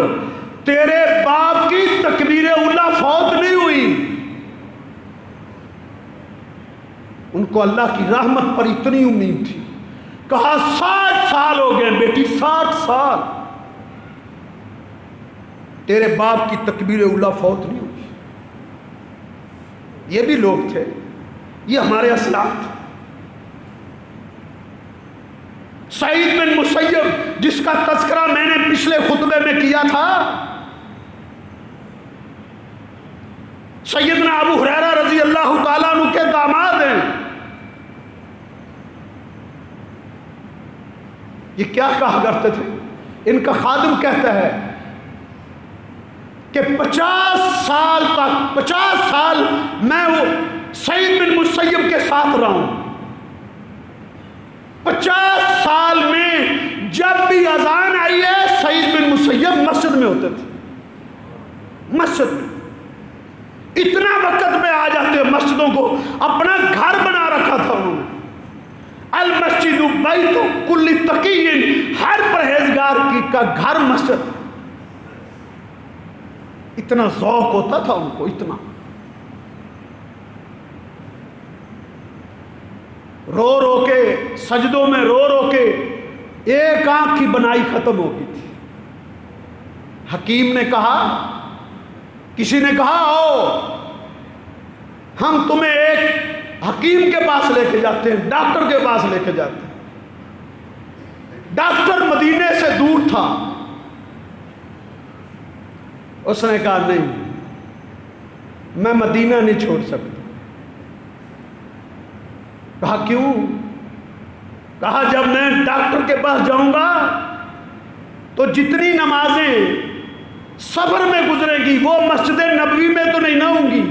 تیرے باپ کی تکبیر اولا فوت نہیں ہوئی۔ ان کو اللہ کی رحمت پر اتنی امید تھی، کہا 60 سال ہو گئے بیٹی، 60 سال تیرے باپ کی تکبیر اولا فوت نہیں ہوئی۔ یہ بھی لوگ تھے، یہ ہمارے اسلاف تھے۔ سعید بن مسیب جس کا تذکرہ میں نے پچھلے خطبے میں کیا تھا، سیدنا ابو ہریرہ رضی اللہ تعالیٰ عنہ کے داماد ہیں. یہ کیا کہا کرتے تھے؟ ان کا خادم کہتا ہے کہ 50 سال میں وہ سعید بن مسیب کے ساتھ رہا ہوں. 50 سال میں جب بھی اذان آئی ہے سعید بن مسیب مسجد میں ہوتے تھے. مسجد میں اتنا وقت میں آ جاتے، مسجدوں کو اپنا گھر بنا رکھا تھا انہوں نے. المسجد بیت کل تقی، ہر پرہیزگار کا گھر مسجد. اتنا ذوق ہوتا تھا ان کو، اتنا. رو رو کے سجدوں میں رو رو کے ایک آنکھ کی بنائی ختم ہو گئی تھی. حکیم نے کہا، کسی نے کہا آؤ ہم تمہیں ایک حکیم کے پاس لے کے جاتے ہیں، ڈاکٹر کے پاس لے کے جاتے ہیں. ڈاکٹر مدینے سے دور تھا. اس نے کہا نہیں، میں مدینہ نہیں چھوڑ سکتا. کہا کیوں؟ کہا جب میں ڈاکٹر کے پاس جاؤں گا تو جتنی نمازیں سفر میں گزرے گی وہ مسجد نبوی میں تو نہیں نہ ہوں گی.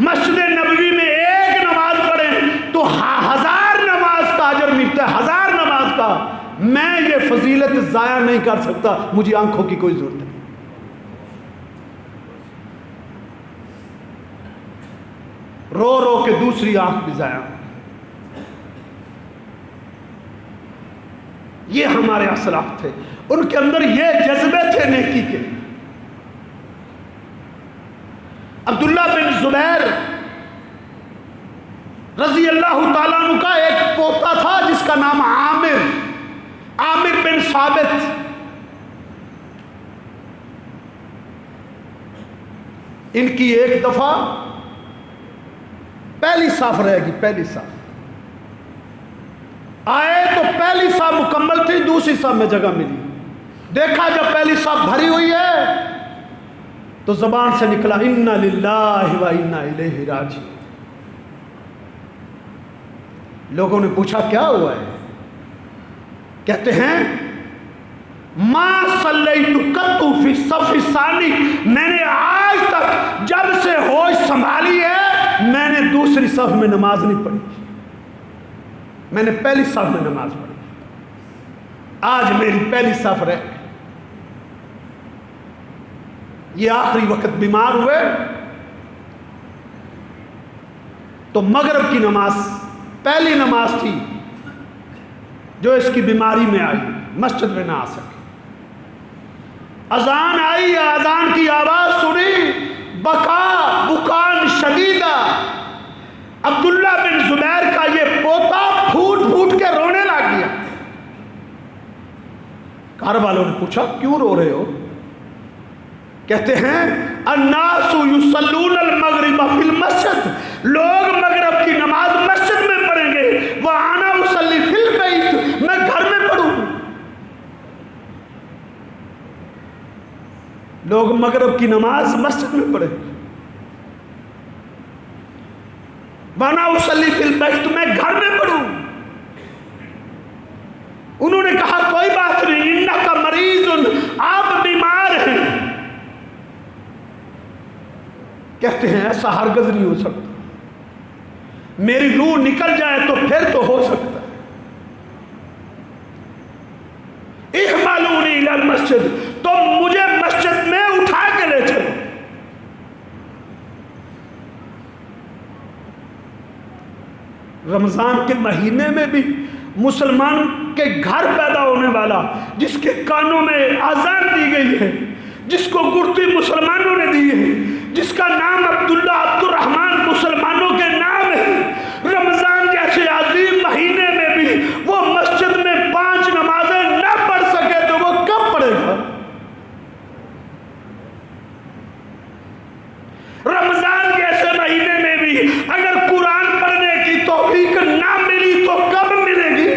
مسجد نبوی میں ایک نماز پڑھیں تو 1000 نماز کا اجر ملتا ہے، 1000 نماز کا. میں یہ فضیلت ضائع نہیں کر سکتا، مجھے آنکھوں کی کوئی ضرورت نہیں. رو رو کے دوسری آنکھ بھی ضائع. یہ ہمارے اسلاف تھے، ان کے اندر یہ جذبے تھے نیکی کے. عبداللہ بن زبیر رضی اللہ تعالیٰ عنہ کا ایک پوتا تھا جس کا نام عامر بن ثابت. ان کی ایک دفعہ پہلی صف رہے گی، پہلی صف آئے تو پہلی صف مکمل تھی، دوسری صف میں جگہ ملی. دیکھا جب پہلی صف بھری ہوئی ہے تو زبان سے نکلا انا للہ و انا الیہ راجعون. لوگوں نے پوچھا کیا ہوا ہے؟ کہتے ہیں ما صلیت قط فی الصف الثانی، میں نے آج تک جب سے ہوش سنبھالی ہے میں نے دوسری صف میں نماز نہیں پڑھی، میں نے پہلی صف میں نماز پڑھی. آج میری پہلی صف رہ گئی. یہ آخری وقت بیمار ہوئے تو مغرب کی نماز پہلی نماز تھی جو اس کی بیماری میں آئی، مسجد میں نہ آ سکے. اذان آئی، اذان کی آواز سنی، بکان شدیدہ. عبداللہ بن زبیر کا یہ پوتا پھوٹ پھوٹ کے رونے لگ گیا. گھر والوں نے پوچھا کیوں رو رہے ہو؟ کہتے ہیں الناس یصلون المغرب فی المسجد، لوگ مغرب کی نماز مسجد میں پڑھیں گے، وانا اصلی فی البیت، میں گھر میں پڑھوں. لوگ مغرب کی نماز مسجد میں پڑھیں، وانا اصلی فی البیت، میں گھر میں پڑھوں. انہوں نے کہا کوئی بات نہیں، انک مریض، آپ بیمار ہیں. کہتے ہیں ایسا ہرگز نہیں ہو سکتا، میری روح نکل جائے تو پھر تو ہو سکتا ہے. احملونی الی المسجد، تو مجھے مسجد میں اٹھا کے لے چلو. رمضان کے مہینے میں بھی مسلمان کے گھر پیدا ہونے والا، جس کے کانوں میں اذان دی گئی ہے، جس کو گڑتی مسلمانوں نے دی ہے، جس کا نام عبداللہ عبد الرحمن مسلمانوں کے نام ہے، رمضان جیسے عظیم مہینے میں بھی وہ مسجد میں 5 نمازیں نہ پڑھ سکے تو وہ کب پڑھے گا؟ رمضان جیسے مہینے میں بھی اگر قرآن پڑھنے کی توفیق نہ ملی تو کب ملے گی؟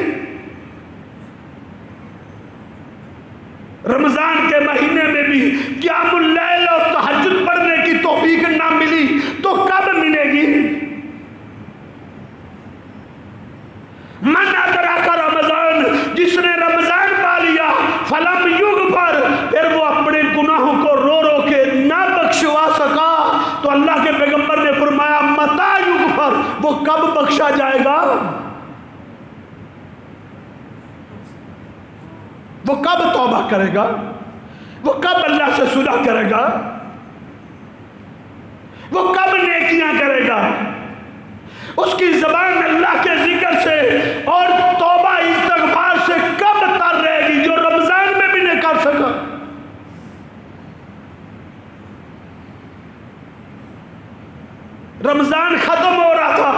کب بخشا جائے گا؟ وہ کب توبہ کرے گا؟ وہ کب اللہ سے صلح کرے گا؟ وہ کب نیکیاں کرے گا؟ اس کی زبان اللہ کے ذکر سے اور توبہ استغفار سے کب تر رہے گی جو رمضان میں بھی نہیں کر سکا؟ رمضان ختم ہو رہا تھا،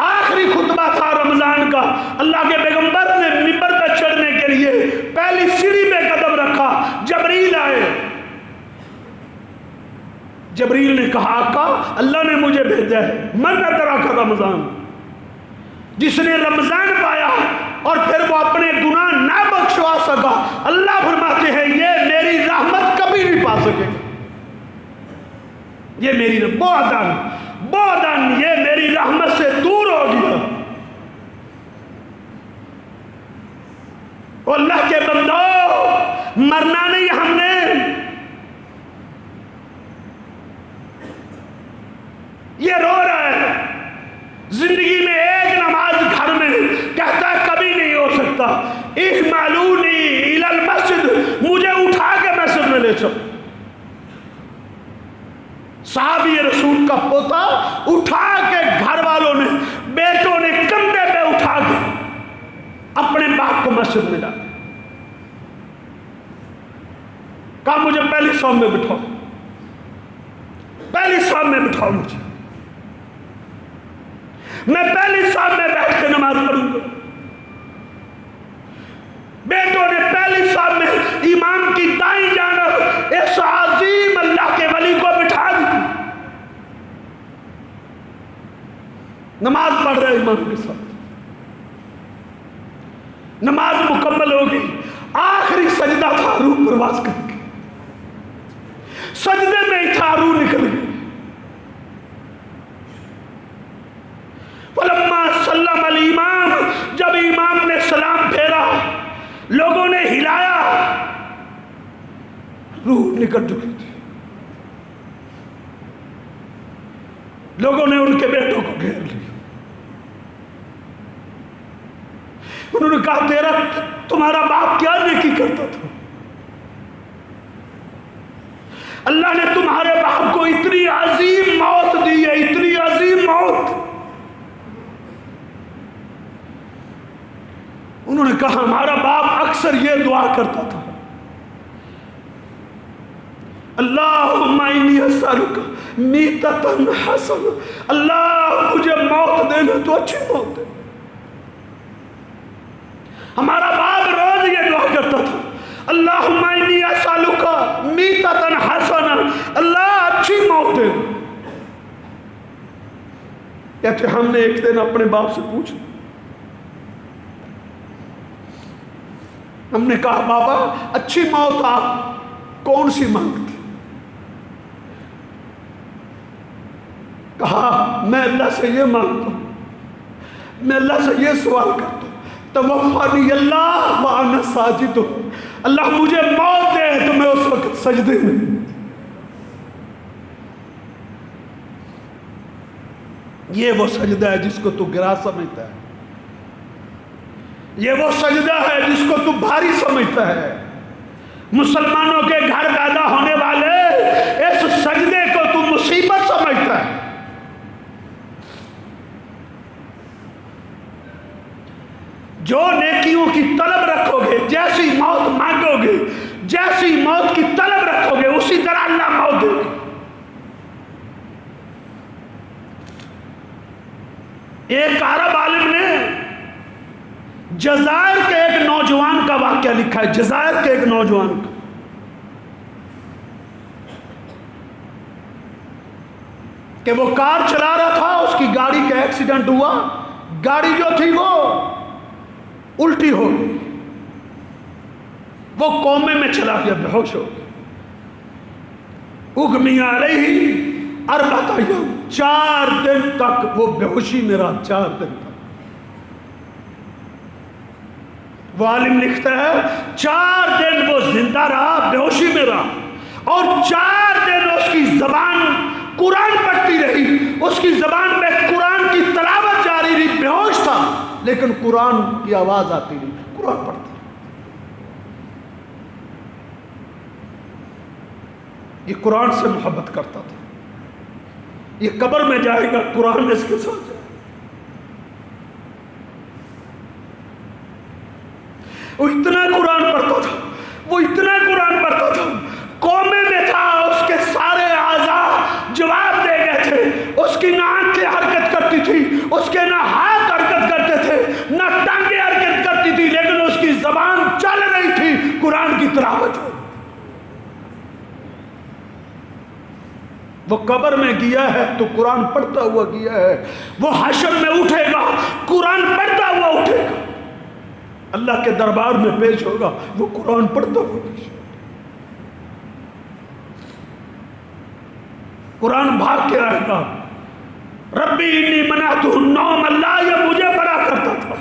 آخری خطبہ تھا رمضان کا، اللہ کے پیغمبر نے منبر پر چڑھنے کے لیے پہلی سیڑھی پہ قدم رکھا، جبریل آئے۔ جبریل نے کہا آقا اللہ نے مجھے بھیجا ہے، من ادراک رمضان، جس نے رمضان پایا اور پھر وہ اپنے گناہ نہ بخشوا سکا، اللہ فرماتے ہیں یہ میری رحمت کبھی نہیں پا سکے گا، یہ میری بعدن یہ میری رحمت سے دور ہو گیا۔ اللہ کے بندو، مرنا نہیں ہم نے، یہ رو رہا ہے زندگی میں ایک نماز گھر میں کہتا ہے کبھی نہیں ہو سکتا، احملونی الی المسجد، مجھے اٹھا کے مسجد میں لے چلو۔ صحابی رسول کا پوتا اٹھا کے گھر والوں نے، بیٹوں نے کندھے پہ اٹھا کے اپنے باپ کو مسجد میں ڈالا، کہا مجھے پہلی صف میں بٹھاؤ، پہلی صف میں بٹھاؤ، میں پہلی صف میں بیٹھ کے نماز پڑھوں گا۔ بیٹوں نے پہلی صف میں امام کی دائیں جانب اس عظیم اللہ کے ولی کو بٹھا دیا، نماز پڑھ رہے امام کے ساتھ، نماز مکمل ہو گئی، آخری سجدہ تھا، روح پرواز کر کے سجدے میں ہی تھا، روح نکل گئی۔ فلما سلم الامام، جب امام نے سلام پھیرا، لوگوں نے ہلایا، روح نکل چکی تھی، لوگوں نے ان کے بیٹوں کو گھیر لیا، انہوں نے کہا تمہارا باپ کیا نیکی کرتا تھا، اللہ نے تمہارے باپ کو اتنی عظیم موت دی ہے، اتنی عظیم موت۔ انہوں نے کہا ہمارا باپ اکثر یہ دعا کرتا تھا، اللہم انی اسألک میتۃ حسنہ، اللہ مجھے موت دینا تو اچھی موت دے۔ ہمارا باپ روز یہ دعا کرتا تھا، اللہم انی اسألک میتۃ حسنہ، اللہ اچھی موت دے۔ کہتے ہم نے ایک دن اپنے باپ سے پوچھا، ہم نے کہا بابا اچھی موت آپ کون سی مانگتے؟ کہا میں اللہ سے یہ مانگتا ہوں، میں اللہ سے یہ سوال کرتا ہوں، توفانی اللہ وانا ساجد ہوں، اللہ مجھے موت دے تو میں اس وقت سجدے میں۔ یہ وہ سجدہ ہے جس کو تو گرا سمجھتا ہے، یہ وہ سجدہ ہے جس کو تو بھاری سمجھتا ہے۔ مسلمانوں کے گھر پیدا ہونے والے اس سجدے کو تو مصیبت سمجھتا ہے۔ جو نیکیوں کی طلب رکھو گے، جیسی موت مانگو گے، جیسی موت کی طلب رکھو گے، اسی طرح اللہ موت دے گا۔ ایک عرب عالم نے جزائر کے ایک نوجوان کا واقعہ لکھا ہے، جزائر کے ایک نوجوان کا، کہ وہ کار چلا رہا تھا، اس کی گاڑی کا ایکسیڈنٹ ہوا، گاڑی جو تھی وہ الٹی ہو گئی، وہ کومے میں چلا گیا، بے ہوش ہو گیا۔ اغمی علیہ اربعۃ ایام، 4 دن تک وہ بے ہوشی میں رہا، 4 دن تک۔ وہ عالم لکھتا ہے 4 دن وہ زندہ رہا، بے ہوشی میں رہا، اور 4 دن اس کی زبان قرآن پڑھتی رہی، اس کی زبان میں قرآن کی تلاوت لیکن قرآن کی آواز آتی نہیں، قرآن پڑھتا۔ یہ قرآن سے محبت کرتا تھا، یہ قبر میں جائے گا قرآن میں اس کے ساتھ جائے گا۔ وہ اتنا قرآن پڑھتا تھا، وہ اتنا قرآن پڑھتا تھا، قومے میں تھا، اس کے سارے اعضاء جواب دے گئے تھے۔ اس کی نہ آنکھیں حرکت کرتی تھی، اس کے نہ ہاتھ حرکت کرتے تھے، نہ ٹانگیں حرکت کرتی تھی، لیکن اس کی زبان چل رہی تھی قرآن کی تلاوت۔ وہ قبر میں گیا ہے تو قرآن پڑھتا ہوا گیا ہے، وہ حشر میں اٹھے گا قرآن پڑھتا ہوا اٹھے گا، اللہ کے دربار میں پیش ہوگا وہ قرآن پڑھتا ہوا پیش ہوگا۔ قرآن بھاگ کے رہے گا، ربی انی منعت النوم، اللہ یہ مجھے بڑا کرتا تھا،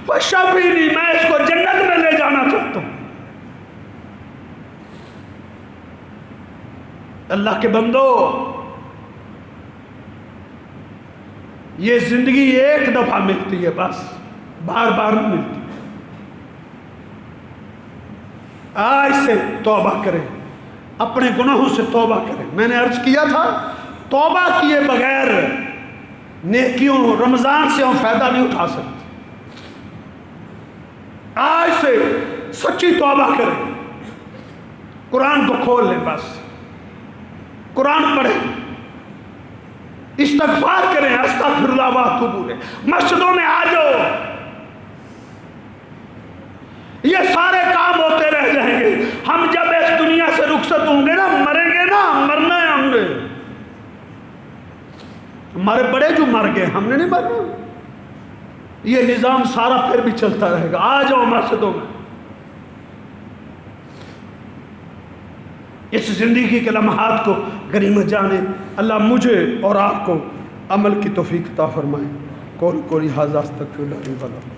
فشفینی، میں اس کو جنت میں لے جانا چاہتا ہوں۔ اللہ کے بندو، یہ زندگی ایک دفعہ ملتی ہے، بس بار بار نہیں ملتی۔ آج سے توبہ کریں، اپنے گناہوں سے توبہ کریں۔ میں نے عرض کیا تھا توبہ کیے بغیر نیکیوں رمضان سے ہم فائدہ نہیں اٹھا سکتے۔ آج سے سچی توبہ کریں، قرآن کو کھول لیں، بس قرآن پڑھیں، استغفار کریں، استغفر اللہ واتوب الیہ، مسجدوں میں آ جاؤ، یہ سارے کام ہوتے رہ جائیں گے۔ ہم جب اس دنیا سے رخصت ہوں گے نا، مریں گے نا، مرنا ہے ہم نے، ہمارے بڑے جو مر گئے ہم نے نہیں مرنا، یہ نظام سارا پھر بھی چلتا رہے گا۔ آ جاؤ مسجدوں میں، اس زندگی کے لمحات کو غنیمت جانے۔ اللہ مجھے اور آپ کو عمل کی توفیق عطا فرمائے۔ قول قولی ھذا استغفر اللہ لی و لکم۔